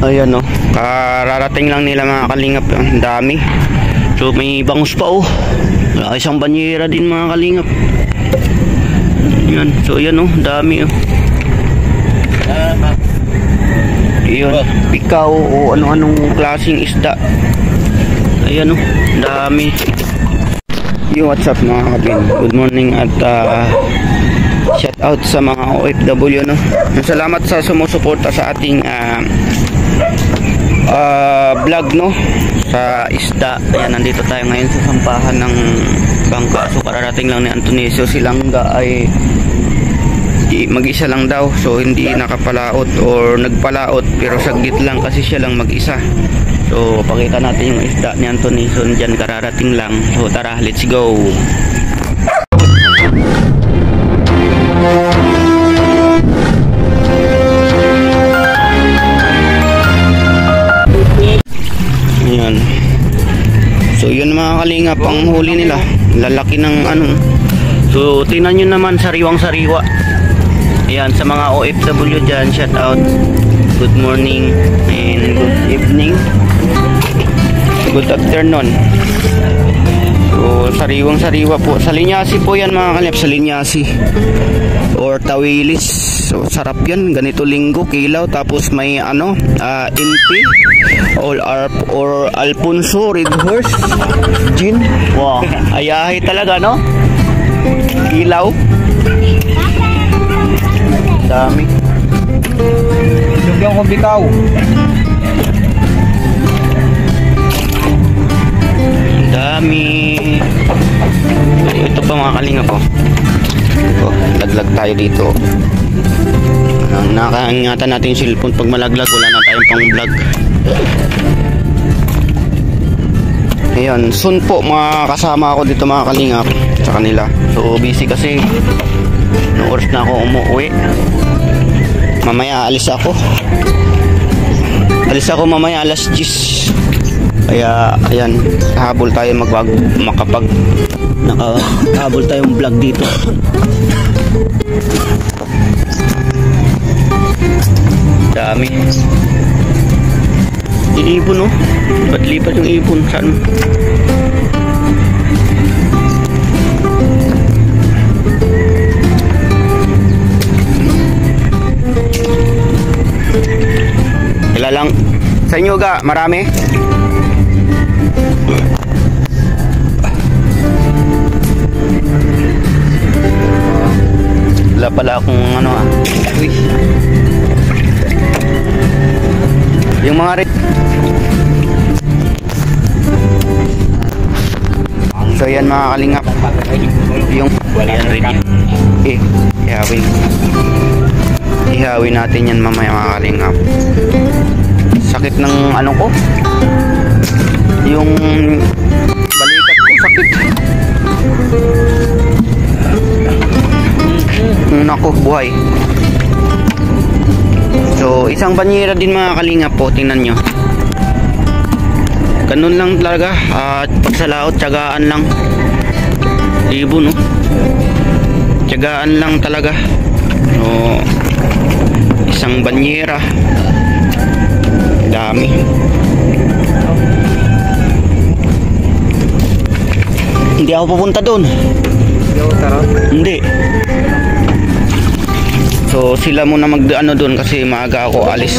Ayan o, kararating lang nila mga kalingap. Ang dami. So may bangus pa o. Isang banyera din mga kalingap. Ayan. So ayan o, dami o. Ayan, pikaw o ano-anong klaseng isda. Ayan o, dami. Yo, what's up mga kabin? Good morning at shout out sa mga OFW, no? Salamat sa sumusuporta sa ating vlog, no? Sa isda. Ayan, nandito tayo ngayon sa sampahan ng bangka. So kararating lang ni Antonio. So silangga ay mag-isa lang daw. So hindi nakapalaot or nagpalaot, pero saglit lang kasi siya lang mag-isa. So pakita natin yung isda ni Anthony. So dyan kararating lang. So tara, let's go. Ayan. So yun mga kalingap, ang huli nila. Lalaki ng ano. So tingnan nyo naman, sariwang sariwa. Ayan, sa mga OFW dyan, shout out. Good morning and good evening. Good afternoon. So sariwang sariwa po. Sa linyasi po yan mga kalingap. Sa linyasi or tawilis. So sarap yan. Ganito linggo, kilaw. Tapos may ano, MP or Alfonso, Red Horse, gin. Wow, ayahay talaga, no? Kilaw. Dami. Lugyan ko bitaw. Dami. Ito pa mga kalinga po. Ito, laglag tayo dito. Nakaingatan natin yung cellphone. Pag malaglag, wala na tayong pang vlog. Ayan, soon po mga kasama ako dito mga kalingap sa kanila. So busy kasi noong oras na ako umuwi. Mamaya alis ako. Alis ako mamaya alas 10. Kaya ayan, habol tayo nakahabol tayong vlog dito. Dami. Iipon, no? Lipat yung ipon. Saan? Kailan lang. Sa inyo ga, marami? Wala pala akong ano Uy. Yung mga so yan mga kalingap. Yung yan ready. Ihawin natin yan mamaya mga kalingap. Sakit ng ano ko. Yung balikat ko sakit. Nako, buhay. So isang banyera din mga kalingap po. Tingnan nyo. Ganun lang talaga. At pagsalaot, tiyagaan lang. Libo, no? Tiyagaan lang talaga. So isang banyera. Dami. Hindi ako pupunta doon. Hindi. So sila muna mag-ano doon kasi maaga ako alis.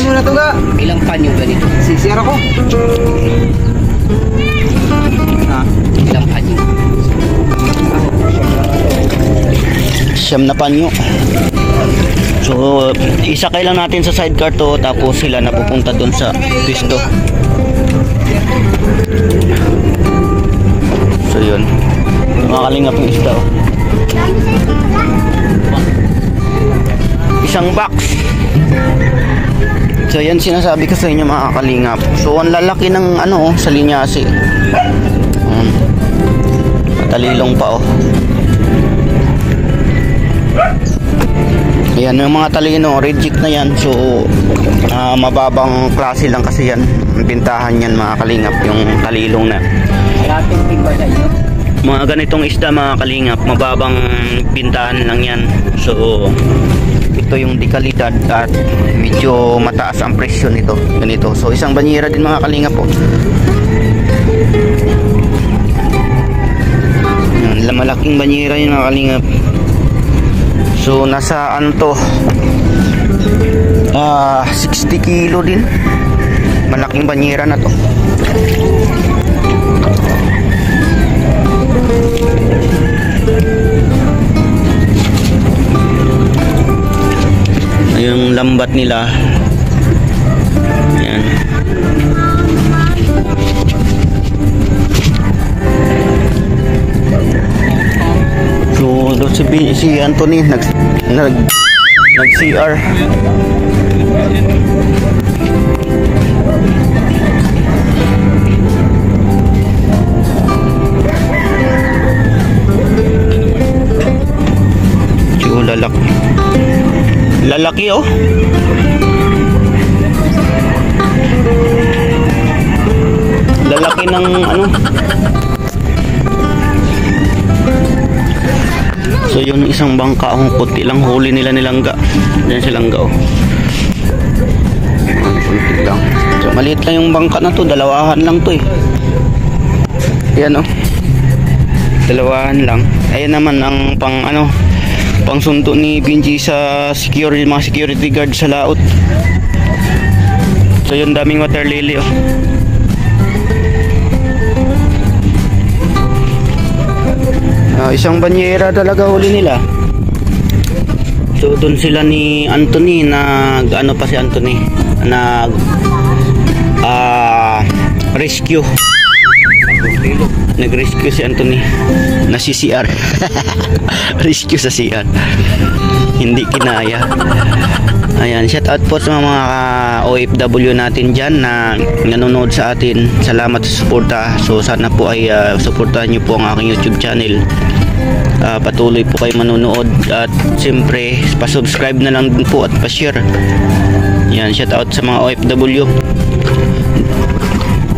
Ilang panyo ganito? Sisira ko. Ilang panyo? Siyam na panyo. So isakay lang natin sa sidecar to, tapos sila napupunta doon sa pisto. So yun, makakalingap yung isda. Isang box. So yan sinasabi ko sa inyo mga kalingap. So ang lalaki ng ano sa linyasi. Matalilong pa Ayan yung mga talino, reject na yan. So mababang klase lang kasi yan. Bintahan yan mga kalingap, yung talilong na. Mga ganitong isda mga kalingap, mababang bintahan lang yan. So ito yung dekalidad at medyo mataas ang presyo nito. Ganito. So isang banyera din mga kalingap po. Yan, malaking banyera yun mga kalingap. So nasa ano to, 60 kilo din. Malaking banyera na to. Yung lambat nila. Yan. So doon si Anthony nag CR. Lalaki oh. Lalaki ng ano. So yun isang bangka ang puti lang huli nila nilangga. Diyan si langga oh. Kunti lang. So maliit lang yung bangka na to, dalawahan lang to eh. Yan oh. Dalawahan lang. Ayan naman ang pang ano, pang sundo ni Benji sa security, mga security guard sa laot. So yun, daming water lily oh. Isang banyera talaga huli nila. So doon sila ni Anthony, ano pa si Anthony, rescue. Nag-rescue si Anthony na si CR. Rescue sa CR. Hindi kinaya. Ayan, shout out po sa mga OFW natin dyan na nanonood sa atin. Salamat sa suporta. So sana po ay suportahan nyo po ang aking YouTube channel. Patuloy po kayo manonood at siyempre pa-subscribe na lang din po at pa-share. Ayan, shout out sa mga OFW.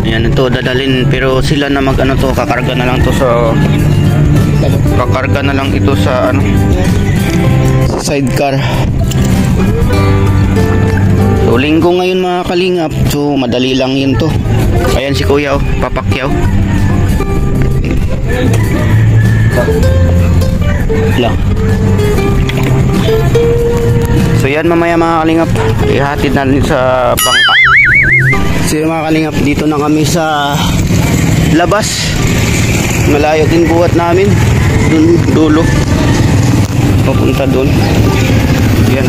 Ayan, ito dadalhin pero sila na mag ano to, kakarga na lang to sa ito sa ano, sidecar. So linggo ngayon mga kalingap, so madali lang yun to. Ayan si kuya oh, papakyaw lang. So yan, mamaya mga kalingap ihatid na rin sa bangka. So mga kalingap, dito na kami sa labas. Malayo din buhat namin. Dun dulo. Papunta dun. Yan.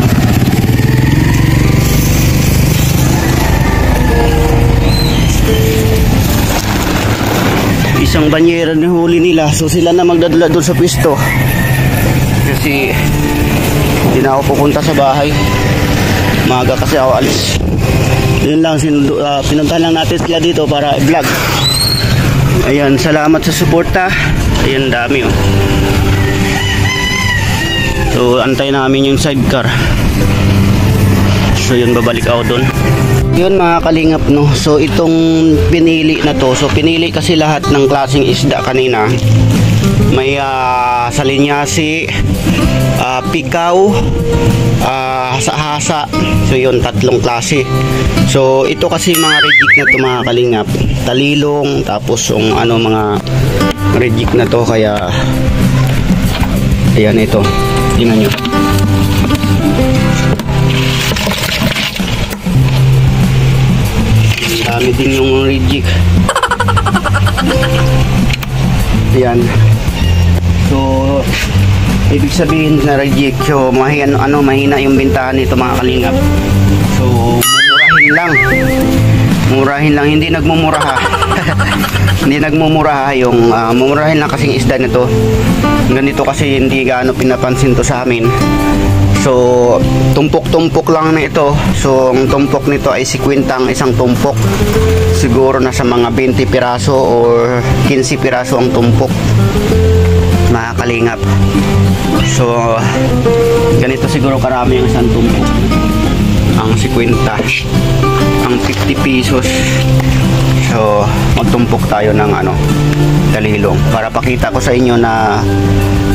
Isang banyera na huli nila. So sila na magdadala dun sa pwesto. Kasi hindi na ako pupunta sa bahay. Maaga kasi ako alis. Yun lang, pinuntahan lang natin sila dito para i-vlog. Ayan, salamat sa suporta. Ayan, dami oh. So antay namin yung sidecar. So yun, babalik ako doon. Yun mga kalingap no. So itong pinili na to, so pinili kasi lahat ng klaseng isda kanina. May salinyasi, pikaw, hasa-hasa. So yun, tatlong klase. So ito kasi mga reject na to mga kalingap, talilong, tapos yung ano mga reject na to, kaya ayan ito, tingnan nyo. Dami din yung reject. Ayan. So ibig sabihin na reject. So mahina yung bintahan nito mga kalingap. So murahin lang, hindi nagmumura ha. Hindi nagmumura ha, yung mumurahin lang kasing isda nito. Ganito kasi hindi gaano pinapansin to sa amin. So tumpok-tumpok lang na ito. So ang tumpok nito ay 50 ang isang tumpok. Siguro nasa mga 20 piraso or 15 piraso ang tumpok mga kalingap. So ganito siguro karami yung isang tumpok. Ang 50, ang 50 pesos. So magtumpok tayo ng dalilong para pakita ko sa inyo na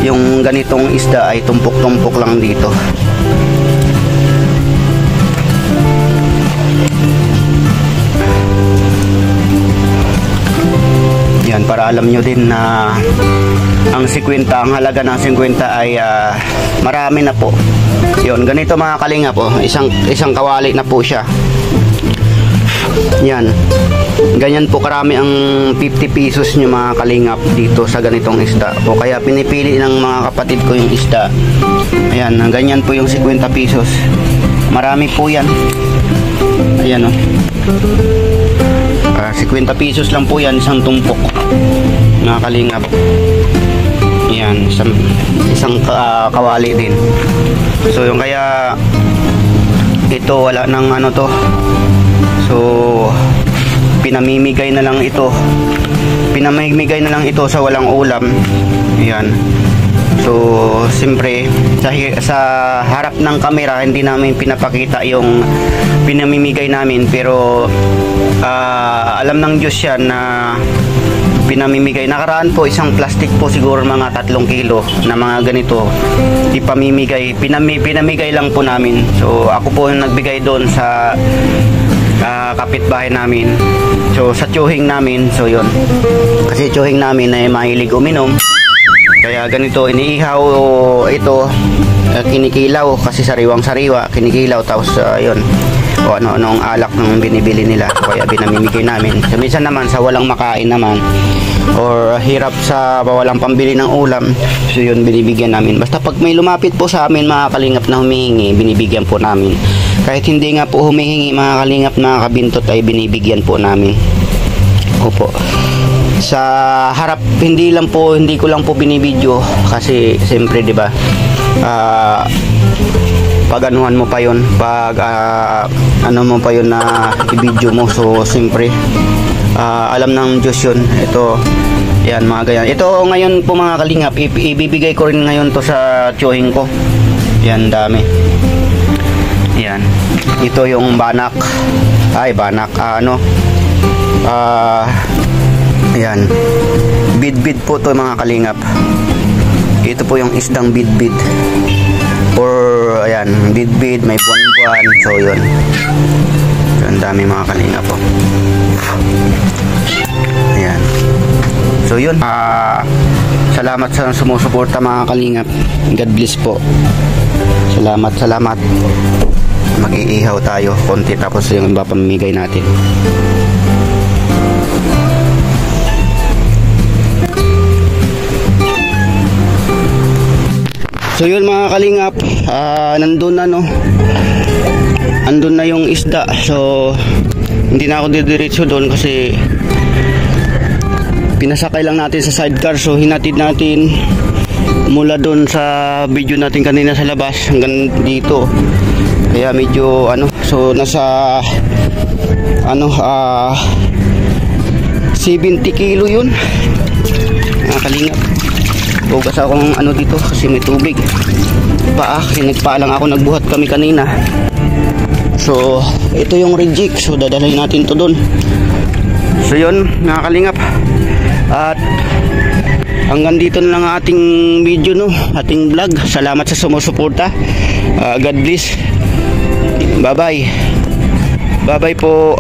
yung ganitong isda ay tumpok-tumpok lang dito. Yan, para alam nyo din na ang 50, ang halaga ng 50 ay marami na po. Yun, ganito mga kalingap po, isang kawali na po siya. Yan, ganyan po karami ang 50 pesos nyo mga kalingap dito sa ganitong isda po. Kaya pinipili ng mga kapatid ko yung isda. Ayan, ganyan po yung 50 pesos. Marami po yan. Ayan o. 50 pesos lang po yan, isang tumpok mga kalingap. Yan, isang kawali din. So yung kaya ito wala nang to. So pinamimigay na lang ito. Pinamimigay na lang ito sa walang ulam. Yan. So siyempre sa harap ng kamera hindi namin pinapakita yung pinamimigay namin, pero alam ng Diyos yan na pinamimigay. Nakaraan po isang plastic po siguro mga 3 kilo na mga ganito ipamimigay, pinamigay lang po namin. So ako po yung nagbigay doon sa kapitbahay namin, so sa tiyuhing namin. So yun, kasi tiyuhing namin ay mahilig uminom, kaya ganito iniihaw ito, kinikilaw kasi sariwang-sariwa, kinikilaw, tapos yun, o anong alak ng binibili nila, kaya binamimigay namin. So, minsan naman sa walang makain naman or hirap sa walang pambili ng ulam, so yun binibigyan namin. Basta pag may lumapit po sa amin mga kalingap na humihingi, binibigyan po namin. Kahit hindi nga po humihingi mga kalingap, mga kabintot, ay binibigyan po namin. Opo. Sa harap hindi ko lang po binibidyo kasi siyempre 'di ba? Pag anuhan mo pa yon, pag mo pa yon na i-video mo, so siyempre alam ng Diyos yun. Ito yan mga ganyan. Ito ngayon po mga kalingap, ibibigay ko rin ngayon to sa tiyuhing ko. Yan, dami. Yan, ito yung banak, ayan, bidbid po to mga kalingap. Ito po yung isdang bidbid, or ayan, bidbid, may buwan-buwan. So yun, so, ang dami mga kalingap po. Ayan, so yun, salamat sa sumusuporta mga kalingap. God bless po. Salamat. Mag-iihaw tayo konti, tapos yung iba pamimigay natin. So yun mga kalingap, nandun na andun na yung isda. So hindi na ako didiretso doon kasi pinasakay lang natin sa sidecar. So hinatid natin mula doon sa video natin kanina sa labas hanggang dito. Kaya medyo so nasa 70 kilo yun mga kalingap. Bugas akong dito kasi may tubig. Nagpaalang ako, nagbuhat kami kanina. So ito yung reject, so dadalhin natin to doon. So yun mga kalingap, at hanggang dito na lang ating video, ating vlog. Salamat sa sumusuporta. God bless. Bye bye po.